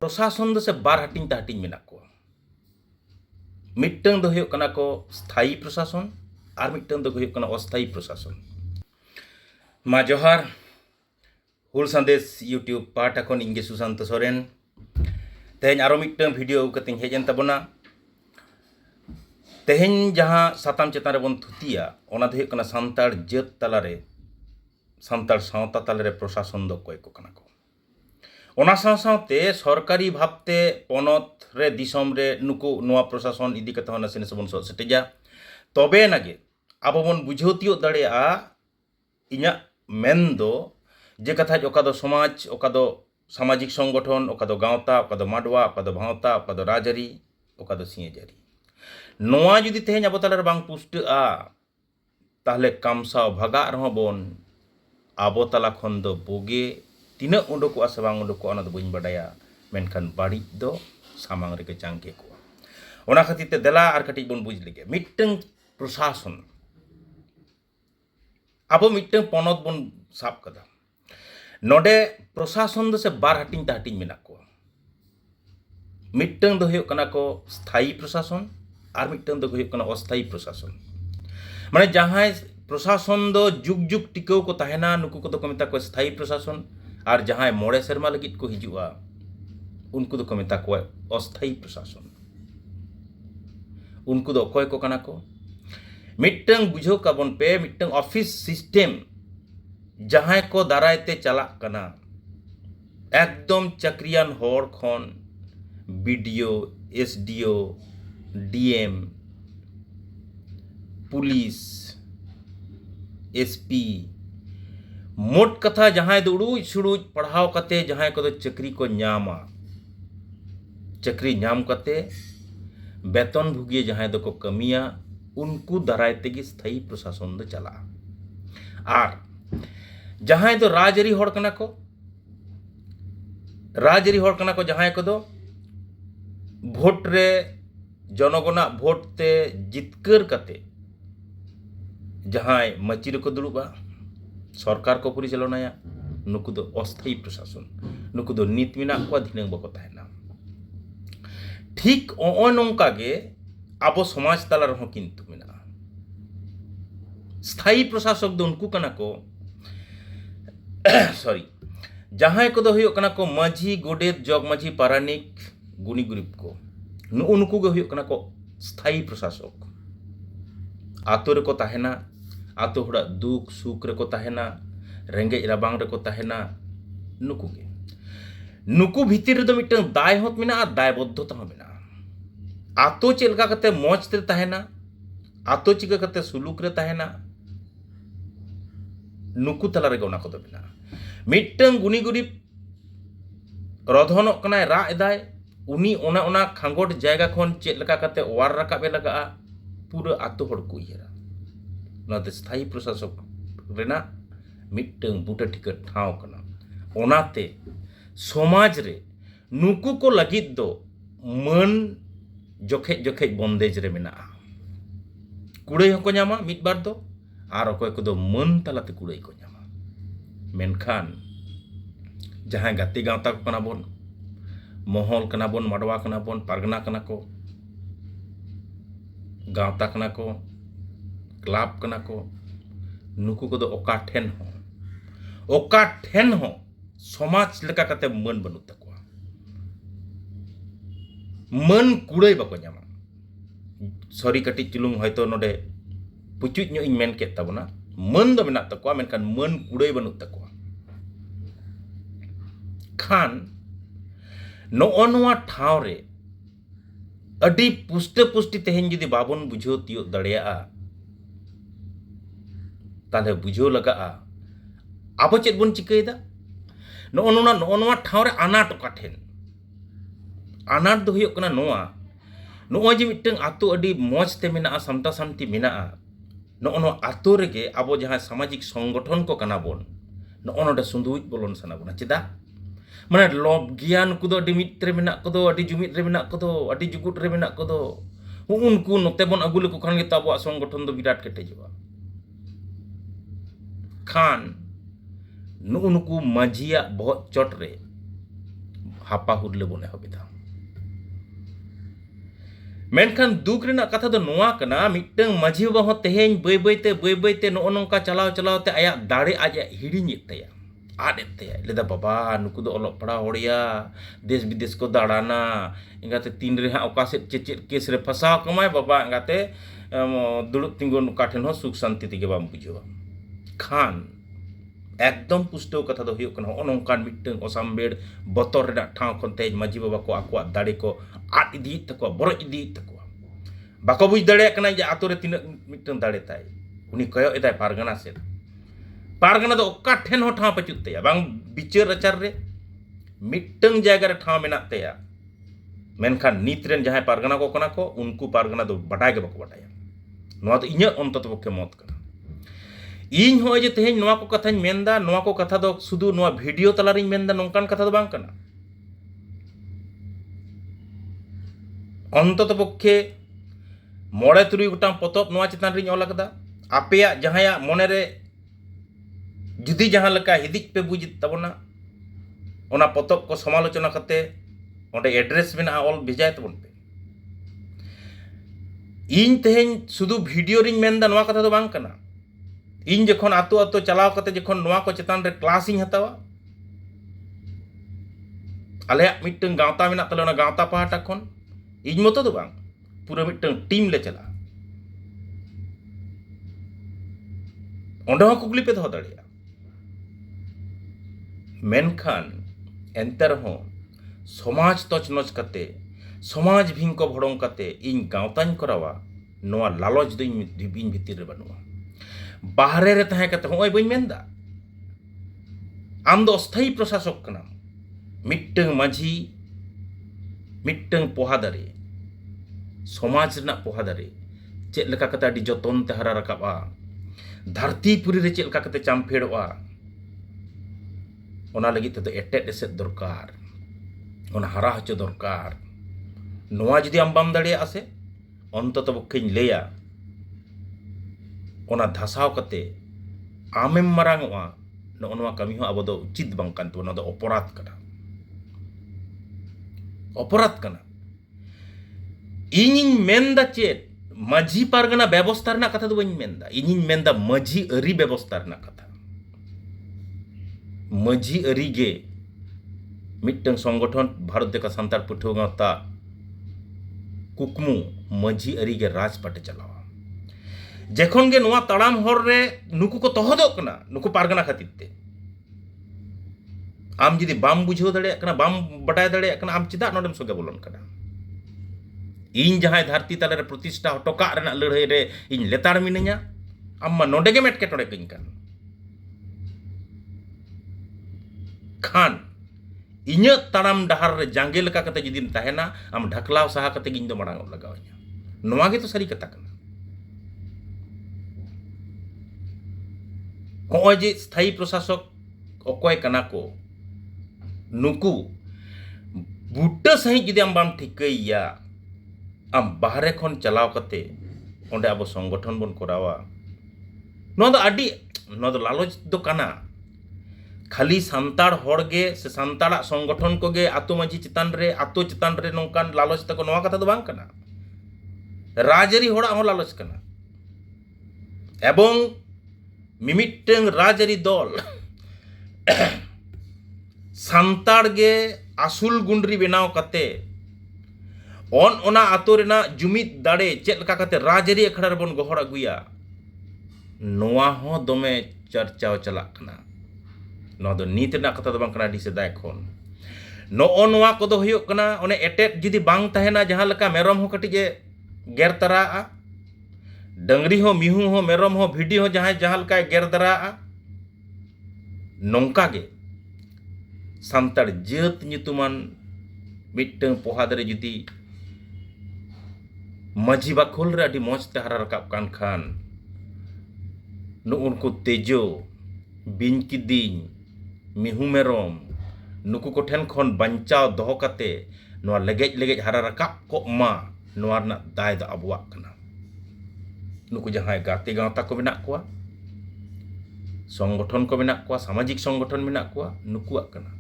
प्रशासन दो से बार हटिंग ता हटिंग मेना को मिट्टंग दो हुयुक कना को स्थायी प्रशासन और मिट्टंग दो हुयुक कना अस्थायी प्रशासन। मा जोहार हुल संदेश यूट्यूब पार्ट एखन इंगे सुशांत सोरेन तेहें आरो मिट्टंग वीडियो कतिंग हेजन तबना तेहें जहां साताम चेतान रे बन थुतिया ओना दो हुयुक कना सांतार जात तालारे सांतार सावता तालारे प्रशासन दो कोय को कना को ओना साथ-साथते सरकारी भावते पनत रे दिसम रे नुकु नोआ प्रशासन इदी कते होना सिने सबन सेटेजा तबे नागे आबो बन बुझाव तियो दाड़ेया इन्या मेन दो जे कथा ओका दो समाज ओका दो सामाजिक संगठन ओका दो गावता ओका दो माडवा ओका दो भावता ओका दो राजरी ओका दो सिंहजारी नोआ जुदी तेहें आबो तालारे बांग पुष्टआ ताहले कामसा भागा रहो बन आबो ताला खन दो बोगे तीना उडुकआ से बांग उडुकआ ओना दो बइन बाडाया मेनखान बाड़ी दो सामांग रेगे चांगे को ओना खातिर ते देला आर कटिज बन बुझ लेगे मिट्टंग प्रशासन आबो मिट्टंग पनत बन साब कदा नोडे प्रशासन दो से बार हटिंग ता हटिंग मेना को मिट्टंग दो हुयुक कना को स्थायी प्रशासन और मिट्टंग दो हुयुक कना अस्थायी प्रशासन माने जहां प्रशासन दो जुग जुग टिकाव को तहना नुकु को तो मेता को स्थायी प्रशासन और जहां मोड़े सेरमा लगित को हिजुआ उनको तो मेता को अस्थायी प्रशासन उनको दो अकय को कना को मिट्टंग बुझो काबन पे मिट्टंग ऑफिस सिस्टम जहां को दारायते चला कना एकदम चक्रियान होर खन BDO SDO DM police SP मोट कथा जहां दो उड़ूज सुड़ूज पढ़ाव कते जहां को चक्री को नामा चक्री नाम कते वेतन भुगिए जहां दो को कमिया उनको दाराय तेगी स्थायी प्रशासन दो चला और जहां दो राजरी होड़ कना को जहां को दो भोट रे जनगणा भोट ते जितकर कते जहां मचिर को दुड़ुबा सरकार को परिचालनाया नुकु दो अस्थायी प्रशासन नुकु दो नीत मिना को धिनंग बको तहना ठीक ओ नोंका गे आबो समाज ताला रहो किंतु मिना स्थायी प्रशासक दो उनको कना को सॉरी जहां को दो हुयुक कना को माझी गोडेत जग माझी पारानिक गुनी गुरिब को उनको गे हुयुक कना को स्थायी प्रशासक आतो रे को तहना आतो हड़ा दुख सुख रे को तहना रेंगे राबांग रे को तहना नुकु गे नुकु भीतर रे दो मिटन दाय होत मिना आ दायबद्धता हो मिना आतो चेलका कते मौज ते तहना आतो चिका कते सुलूक रे तहना नुकु तला रे गोना को दो मिना मिटन गुनी गुरी रधन कनाय रा एदाय उनी ओना ओना खांगोट जायगा खन चेद लका कते वार रकाबे लगा पूरा आतो हड़ को इहरा नाते स्थायी प्रशासक रेना मिटन बूटा टिकट ठाव कना ओनाते समाज रे नुकु को लगित दो मन जोखे जोखे बंदेज रे मेना कुड़ाई हको नामा मिट बार दो आर अकय को दो मन तालाते कुड़ाई को नामा मेनखान जहां गाती गावता को कना बोन मोहल कना बोन माडवा कना बोन पारगना कना को गावता कना को क्लाब कना को नुकु को दो ओका ठेन हो समाज लेका कते मन बनु तकवा मन कुड़ाई बको नामा सॉरी कटी चुलुंग हयतो नोडे पुचुज ᱧᱚᱜ ᱤᱧ मेन केत ताबना मन दो मेना तकवा मेनखान मन कुड़ाई बनु तकवा खान नो नोआ ठाव रे अडी पुष्ट पुष्टि तेहें जुदी बाबन बुझो तियो दड़ेया ताले बुझो लगा आबो चेद बन चिकैदा नो नोआ ठाव रे आनाट ओका ठेन आनाट दो हुयुक कना नोआ जे मिटंग आतो अडी मौज ते मेना सामता शांति मेना नो आतो रेगे आबो जहां सामाजिक संगठन को कना बोन नो नोडे सुंदुज बोलन सना बोना चेदा माने लोभ ज्ञान को दो अडी मित्र मेना को दो अडी जुमित रे मेना को दो अडी जुगुट रे मेना को दो उनको नोते बन अगुले को खान गे ताबो संगठन दो विराट केटेजवा खान नुकु माजिया बहुत चोट रे ᱦᱟᱯᱟ ᱦᱩᱨᱞᱟᱹ ᱵᱚᱱ ᱮᱦᱚᱵ ᱮᱫᱟ। ᱢᱮᱱᱠᱷᱟन ᱫᱩᱠ ᱨᱮᱱᱟᱜ ᱠᱟᱛᱷᱟ ᱫᱚ ᱱᱚᱣᱟ ᱠᱟᱱᱟ, ᱢᱤᱫᱴᱟᱝ ᱢᱟᱹᱡᱷᱤ ᱵᱟᱵᱟ ᱦᱚᱸ ᱛᱮᱦᱮᱧ ᱵᱟᱹᱭ ᱵᱟᱹᱭᱛᱮ ᱱᱚᱜᱼᱚ ᱱᱚᱝᱠᱟ ᱪᱟᱞᱟᱣ ᱪᱟᱞᱟᱣᱛᱮ ᱟᱭᱟᱜ ᱫᱟᱲᱮ ᱟᱡ ᱦᱤᱲᱤᱧᱮᱫ ᱛᱟᱭᱟ, ᱟᱫᱮᱫ ᱛᱟᱭᱟ। ᱞᱟᱹᱭᱫᱟ ᱵᱟᱵᱟ ᱱᱩᱠᱩ ᱫᱚ ᱚᱞᱚᱜ ᱯᱟᱲᱦᱟᱣ ᱦᱚᱲᱭᱟ, ᱫᱮᱥ ᱵᱤᱫᱮᱥ ᱠᱚ ᱫᱟᱬᱟᱱᱟ, ᱮᱸᱜᱟᱛᱮ ᱛᱤᱱ ᱨᱮ ᱦᱟᱸᱜ ᱚᱠᱟ ᱥᱮᱫ ᱪᱮᱫ ᱠᱮᱥ ᱨᱮ ᱯᱷᱟᱥᱟᱣ ᱠᱟᱢᱟᱭ ᱵᱟᱵᱟ ᱮᱸᱜᱟᱛᱮ ᱫᱩᱲᱩᱵ ᱛᱤᱸᱜᱩᱱ ᱚᱠᱟ ᱴᱷᱮᱱ ᱦᱚᱸ ᱥᱩᱠ ᱥᱟᱱᱛᱤ ᱛᱮᱜᱮ ᱵᱟᱢ ᱵᱩᱡᱷᱟᱹᱣᱟ। ᱠᱷᱟᱱ ᱮᱠᱫᱚᱢ ᱯᱩᱥᱴᱟᱹᱣ ᱠᱟᱛᱷᱟ ᱫᱚ ᱦᱩᱭᱩᱜ ᱠᱟᱱᱟ, ᱱᱚᱜᱼᱚ ᱱᱚᱝᱠᱟᱱ ᱢᱤᱫᱴᱟᱝ ᱚᱥᱟᱢᱵᱮᱲ ᱵᱚᱛᱚᱨ ᱨᱮᱱᱟᱜ ᱴᱷᱟᱶ ᱠᱷᱚᱱ ᱛᱮᱦᱮᱧ ᱢᱟᱹᱡᱷᱤ ᱵᱟᱵᱟ ᱠᱚ ᱟᱠᱚᱣᱟᱜ ᱫᱟᱲᱮ ᱠᱚ ᱟᱫ ᱤᱫᱤᱭᱮᱫ ᱛᱟᱠᱚᱣᱟ, ᱵᱚᱨᱚᱡ ᱤᱫᱤᱭᱮᱫ ᱛᱟᱠᱚᱣᱟ। ᱵᱟᱠᱚ ᱵᱩᱡᱽ ᱫᱟᱲᱮᱭᱟᱜ ᱠᱟᱱᱟ ᱡᱮ ᱟᱛᱳ ᱨᱮ ᱛᱤᱱᱟᱹᱜ ᱢᱤᱫᱴᱟᱝ ᱫᱟᱲᱮ ᱛᱟᱭ। उन्हीं कयो एदाय पारगना से पारगना दो ओका ठेन हो ठाव पचुत तया बांग बिचार आचार रे मिट्टंग जायगा रे ठाव मेना तया मेनखान नीत रेन जहां पारगना को कना को उनको पारगना दो बटाय के बको बटाया नोआ तो इᱧ अंतत पक्षे मत कना ᱤᱧ ᱦᱚᱸ ᱡᱮ ᱛᱮᱦᱮᱧ ᱱᱚᱣᱟ ᱠᱚ ᱠᱟᱛᱷᱟᱧ ᱢᱮᱱᱫᱟ ᱱᱚᱣᱟ ᱠᱚ ᱠᱟᱛᱷᱟ ᱫᱚ ᱥᱩᱫᱷᱩ ᱱᱚᱣᱟ ᱵᱷᱤᱰᱤᱭᱳ ᱛᱟᱞᱟᱨᱤᱧ ᱢᱮᱱᱫᱟ ᱱᱚᱝᱠᱟᱱ ᱠᱟᱛᱷᱟ ᱫᱚ ᱵᱟᱝ ᱠᱟᱱᱟ ᱚᱱᱛᱚᱛ ᱯᱚক্ষᱮ 9-3 गोटांग पतब नोआ चितान रिñ ऑल अकदा आपेया जहाया मने रे जुदी जहां लका हिदिक पे बुझ तबना ओना पतब को समालोचना करते ओंडे एड्रेस मेना ऑल भेजाय तबन पे ᱤᱧ ᱛᱮᱦᱮᱧ ᱥᱩᱫᱷᱩ ᱵᱷᱤᱰᱤᱭᱳ ᱨᱤᱧ ᱢᱮᱱᱫᱟ ᱱᱚᱣᱟ ᱠᱟᱛᱷᱟ ᱫᱚ ᱵᱟᱝ ᱠᱟᱱᱟ ᱤᱧ ᱡᱚᱠᱷᱚᱱ ᱟᱛᱳ ᱟᱛᱳ ᱪᱟᱞᱟᱣ ᱠᱟᱛᱮ ᱡᱚᱠᱷᱚᱱ ᱱᱚᱣᱟ ᱠᱚ ᱪᱮᱛᱟᱱ ᱨᱮ ᱠᱞᱟᱥ ᱤᱧ ᱦᱟᱛᱟᱣᱟ ᱟᱞᱮᱭᱟᱜ ᱢᱤᱫᱴᱟᱝ ᱜᱟᱶᱛᱟ ᱢᱮᱱᱟᱜ ᱛᱟᱞᱮ ᱚᱱᱟ ᱜᱟᱶᱛᱟ ᱯᱟᱦᱴᱟ ᱠᱷᱚᱱ ᱤᱧ ᱢᱚᱛᱚ ᱫᱚ ᱵᱟᱝ पूरा मिट्टन टीम ले चला ओंडे हो कुकली पे दो दाड़िया मेनखान एंतर हो समाज तचनच कते समाज भिंग को भड़ों कते इन गाँवताñ करावा नोआ लालच दो इन भितर रे बनुआ बाहरे रे तहे कते होय बई मेंदा आम दो अस्थायी प्रशासक कना मिट्टंग माझी मिट्टंग पोहादारे समाज रना पोहादारे चेक लेका कते आदि जतन ते हरा रकाबा धरती पुरी रे चेक लेका कते चामफेड़ोआ ओना लगी ते एटेट एसेट दरकार ओना हरा हचो दरकार नोआ जदि आम बाम दाड़िया आसे अंतत पक्षेñ लेया ओना धसाव कते आमेम मारांगोआ नो नोआ कमी हो अब दो उचित बांग कान तो दो अपराध कना इनिñ मेंदा चेत माझी पारगना व्यवस्था रना कथा दो बइन मेंदा इनिñ मेंदा माझी अरी व्यवस्था रना कथा माझी अरी गे मिट्टन संगठन भारत देका सांतार पठुआ गावता कुकमु माझी अरी गे राजपाटे चलावा जखन गे नोआ तड़ाम हर रे नुकु को तहदो कना नुकु पारगना खातिर ते आम जदि बाम बुझाव दाड़े कना बाम बटाय दाड़े कना आम चिदा नोडम सोगे बोलन कना इन जहां धरती तले रे प्रतिष्ठा हटोका रेना लड़ाई रे इन लेतार मिनया अम्मा नोडे गे मेटके टोड़े कइन कान खान इᱧ ताराम डहार रे जांगे लेका कते जदिम तहेना आम ढकलाव सहा कते गिñ दो मांग लगाव냐 नोवा गे तो सारी कथा कना होय जे स्थायी प्रशासक अकोय कना को नुकु बुट्टा सही जदि आम बाम ठिकैया आम बाहरे खन चलाव कते ओंडे अब संगठन बन करावा नो दो आडी नो दो लालच दो काना खाली सांताड़ होड़गे से सांताड़ा संगठन को गे आतो माझी चितान रे नोंकान लालच तको नोआ कथा दो बांग काना राजरी होड़ा हो लालच काना एवं मिमिट्टंग राजरी दल सांताड़ गे आसुल गुंडरी बनाव कते ओन ओना आतो रेना जुमित दाड़े चेक लेका कते राजरी अखड़ा रे बन गहड़ अगुया नोआ हो दमे चर्चाव चलाक कना नो दो नीत रेना कथा दो बांग कना दिसे दाय खन नो नोआ को दो हुयुक कना ओने एटेट जदि बांग तहेना जहां लेका मेरम हो कटि जे गेर तराआ डंगरी हो मिहू हो मेरम हो भिडी हो जहां लेका गेर दराआ नोंका गे सांताड़ जात नितुमान मिट्टंग पोहादरे जदि माझी बाखोल रे अडी मौज ते हरा रकाब कान खान नु उनको तेजो बिन किदिñ मिहू मेरम नुकु को ठेन खन बंचाव दोहो कते नोआ लेगेज हरा रकाब को मा नोआ रना दाय द अबुआ कना नुकु जहां गाते गावता को मेना कोआ संगठन को मेना कोआ सामाजिक संगठन मेना कोआ नुकुआ कना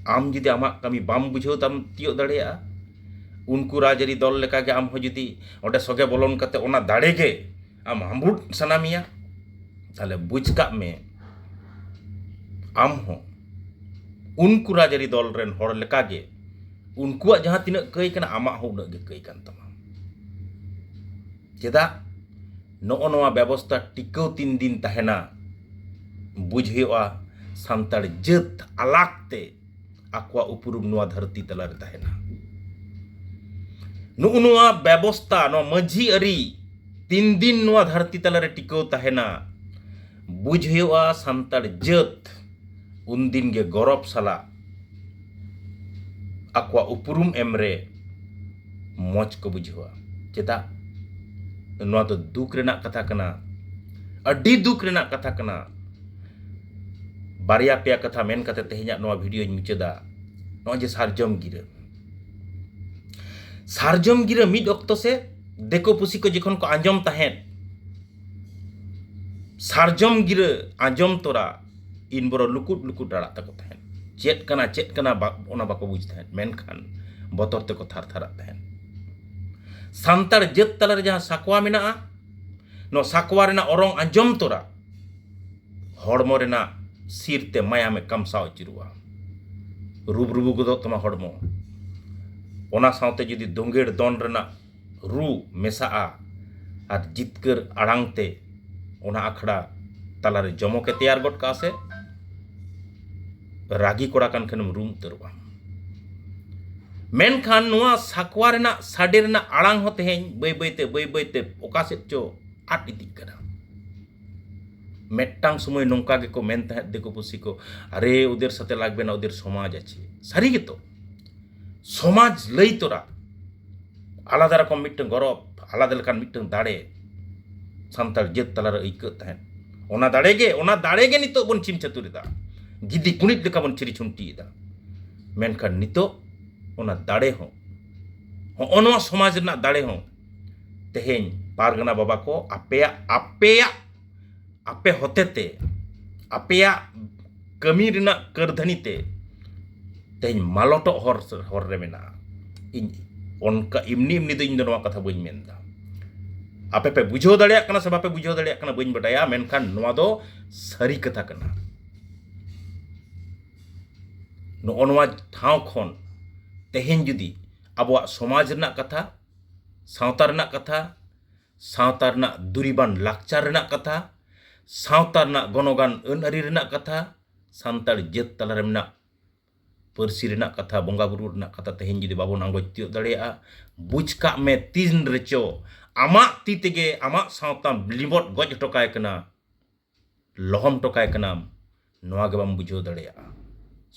आम जुदी आमाक कमी बाम बुझाव ताम तियो दाड़ेया उनको राजरी दल लेका के आम हो जुदी ओडे सगे बोलन कते ओना दाड़े गे आम हाम्बुट सनामिया ताले बुझ काग मे आम हो उनको राजरी दल रेन हर लेका गे उनको जहाँ तीना कई कना आमाक हो उना गे कई कान तामा चेदा नोगो नोआ व्यवस्था टिकाव तीन दिन तहेना बुझ हुआ सान्ताड़ जात आलाकते आकवा उपरुम नोआ धरती तलारे तहेना नुगु नोआ व्यवस्था नोआ माझी अरी तीन दिन नोआ धरती तलारे टिकाव तहेना बुझ हुआ सान्ताड़ जात उन दिन गे गौरव साला आकवा उपरुम एमरे मौज को बुझवा चेदा नोआ तो दुख रेना कथा कना अड्डी दुख रेना कथा कना बारिया पेया कथा मेन कते तेहेना नोआ वीडियो मुचादा नोआ जे सारजम गिरा मिड अक्तो से देखो पुसी को जखन को आंजम ताहेन सारजम गिरा आंजम तोरा इन बरो लुकुट लुकुट राड़ा तको ताहेन चेत कना ओना बाको बुझ ताहेन मेनखान बतर ते को थार थारा ताहेन सान्ताड़ जात तलारे जहाँ साकवा मेना नो साकवा रेना ओरंग आंजम तोरा हड़मो रेना सिरते मायामे कमसाव चिरुआ रूब रूबू गदो तमा हड़मो ओना सावते जुदी दोंगेड़ दोन रेना रू मेसा आर जितकर आड़ांगते ओना आखड़ा तलारे जमो के तैयार गट का से रागी कोड़ा कान खनम रूम तरुआ मेनखान नोआ साकवा रेना साडे रेना आड़ांग हो तेहें बई बईते ओका सेद चो आट इदिक कना मेट्टांग समय नोंका गे को मेन ताहें देखो पुसी को अरे उदेर साथे लागबे ना उदेर समाज आछे सारी गे तो समाज लई तोरा आलादा रकम मिट्टन गौरव आलादा लेकान मिट्टन दाड़े सान्ताड़ जात तलारे अइक ताहें ओना दाड़े गे नितो बन चिम चतुरेदा गिद्दी कुणित लेका बन चिरी छुंटीदा मेनखान नितो ओना दाड़े हो ओनवा समाज रेना दाड़े हो तेहें पारगना बाबा को आपे होतेते आपेया कमी रेना करधनीते तेहें मालटो हर रे मेना इन ओनका इमनी दो इन दो नोआ कथा बई मेनदा आपे पे बुझाव दाड़ेया कना से बापे बुझाव दाड़ेया कना बई बटाया मेनखान नोआ दो सारी कथा कना नोगो नोआ ठाव खन तेहें जुदी आबोआ समाज रेना कथा सावता रेना कथा सावता रेना दुरिबान लाकचार रेना कथा सावता रेना गणगान अनआरी रेना कथा सान्ताड़ जात तलारे मेना परसी रेना कथा बंगा बुरु रेना कथा तेहें जुदी बाबोन आंगोज तियो दाड़ेया बुझ काग मे तीन रेचो आमाक ती तेगे आमाक सावता लिमट गज टोकाय कना लहम टोकाय कनाम नोआ गे बाम बुझाव दाड़ेया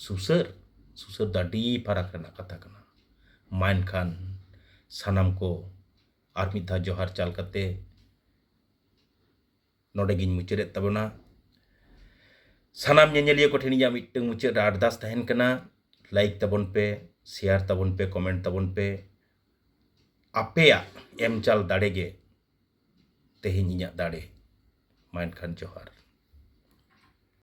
सुसर दा डी फरक रेना कथा कना मेनखान सानाम को आर मिद धा जोहार चाल कते नोडे गिन मुचाद ताबोना सानाम ñeñeliya को ठेन इᱧᱟᱜ मिदटeng मुचाद अरदास तहेन कना लाइक ताबोन पे शेयर ताबोन पे कमेंट ताबोन पे आपेया एम चाल दाड़े गे तेहें इᱧᱟᱜ दाड़े मेनखान जोहार।